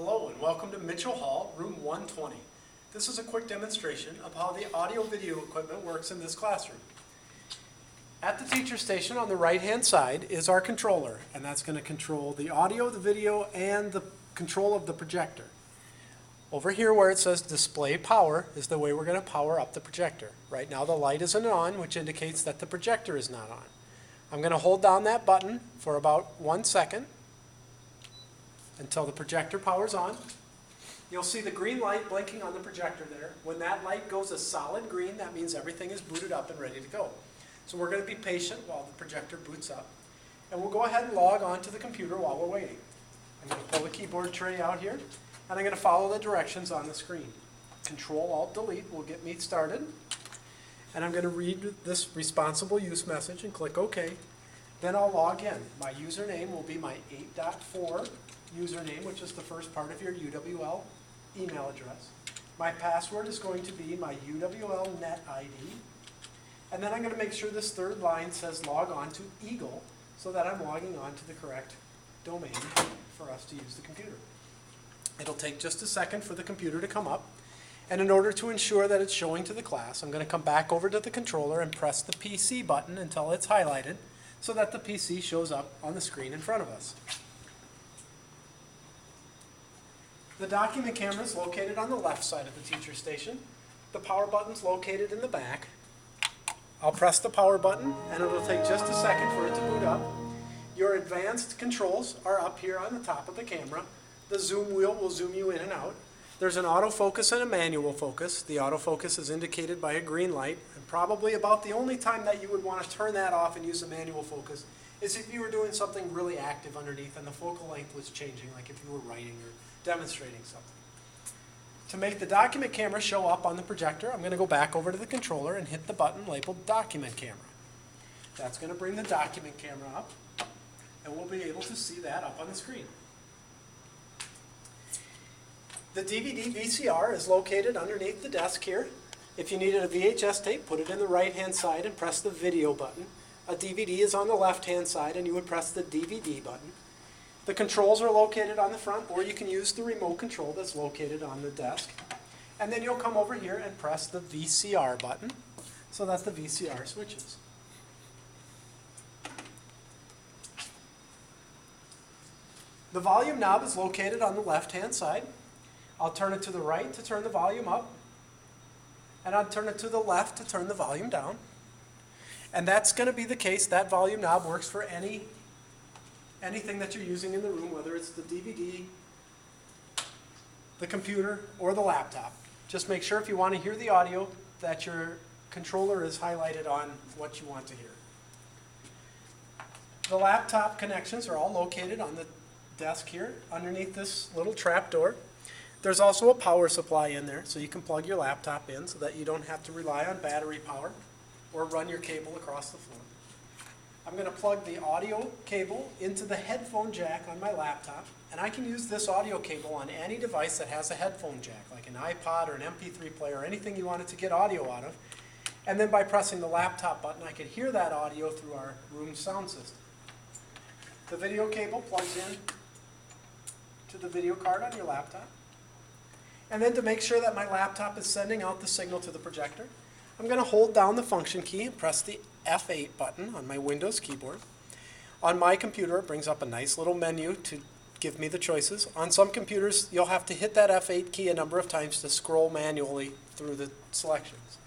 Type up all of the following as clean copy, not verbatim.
Hello and welcome to Mitchell Hall, room 120. This is a quick demonstration of how the audio-video equipment works in this classroom. At the teacher station on the right-hand side is our controller, and that's going to control the audio, the video, and the control of the projector. Over here where it says display power is the way we're going to power up the projector. Right now the light isn't on, which indicates that the projector is not on. I'm going to hold down that button for about 1 second until the projector powers on. You'll see the green light blinking on the projector there. When that light goes a solid green, that means everything is booted up and ready to go. So we're going to be patient while the projector boots up. And we'll go ahead and log on to the computer while we're waiting. I'm going to pull the keyboard tray out here, and I'm going to follow the directions on the screen. Control-Alt-Delete will get me started. And I'm going to read this responsible use message and click OK. Then I'll log in. My username will be my 8.4 username, which is the first part of your UWL email address. My password is going to be my UWL net ID. And then I'm going to make sure this third line says log on to Eagle so that I'm logging on to the correct domain for us to use the computer. It'll take just a second for the computer to come up. And in order to ensure that it's showing to the class, I'm going to come back over to the controller and press the PC button until it's highlighted so that the PC shows up on the screen in front of us. The document camera is located on the left side of the teacher station. The power button is located in the back. I'll press the power button and it'll take just a second for it to boot up. Your advanced controls are up here on the top of the camera. The zoom wheel will zoom you in and out. There's an autofocus and a manual focus. The autofocus is indicated by a green light, and probably about the only time that you would want to turn that off and use the manual focus is if you were doing something really active underneath and the focal length was changing, like if you were writing or demonstrating something. To make the document camera show up on the projector, I'm going to go back over to the controller and hit the button labeled Document Camera. That's going to bring the document camera up, and we'll be able to see that up on the screen. The DVD VCR is located underneath the desk here. If you needed a VHS tape, put it in the right-hand side and press the video button. A DVD is on the left-hand side, and you would press the DVD button. The controls are located on the front, or you can use the remote control that's located on the desk. And then you'll come over here and press the VCR button so that the VCR switches. The volume knob is located on the left-hand side. I'll turn it to the right to turn the volume up, and I'll turn it to the left to turn the volume down. And that's going to be the case. That volume knob works for anything that you're using in the room, whether it's the DVD, the computer, or the laptop. Just make sure if you want to hear the audio that your controller is highlighted on what you want to hear. The laptop connections are all located on the desk here underneath this little trap door. There's also a power supply in there, so you can plug your laptop in so that you don't have to rely on battery power or run your cable across the floor. I'm going to plug the audio cable into the headphone jack on my laptop, and I can use this audio cable on any device that has a headphone jack, like an iPod or an MP3 player, or anything you wanted to get audio out of. And then by pressing the laptop button, I can hear that audio through our room sound system. The video cable plugs in to the video card on your laptop. And then to make sure that my laptop is sending out the signal to the projector, I'm going to hold down the function key and press the F8 button on my Windows keyboard. On my computer, it brings up a nice little menu to give me the choices. On some computers, you'll have to hit that F8 key a number of times to scroll manually through the selections.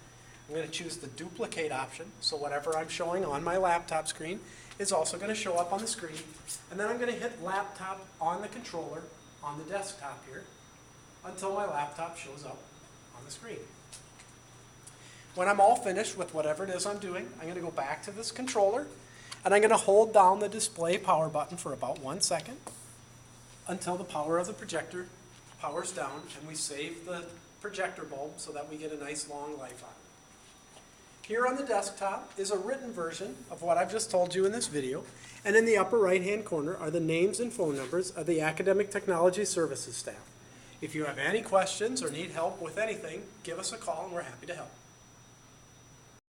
I'm going to choose the duplicate option, so whatever I'm showing on my laptop screen is also going to show up on the screen. And then I'm going to hit laptop on the controller on the desktop here until my laptop shows up on the screen. When I'm all finished with whatever it is I'm doing, I'm going to go back to this controller, and I'm going to hold down the display power button for about 1 second until the power of the projector powers down, and we save the projector bulb so that we get a nice long life on it. Here on the desktop is a written version of what I've just told you in this video, and in the upper right-hand corner are the names and phone numbers of the Academic Technology Services staff. If you have any questions or need help with anything, give us a call and we're happy to help.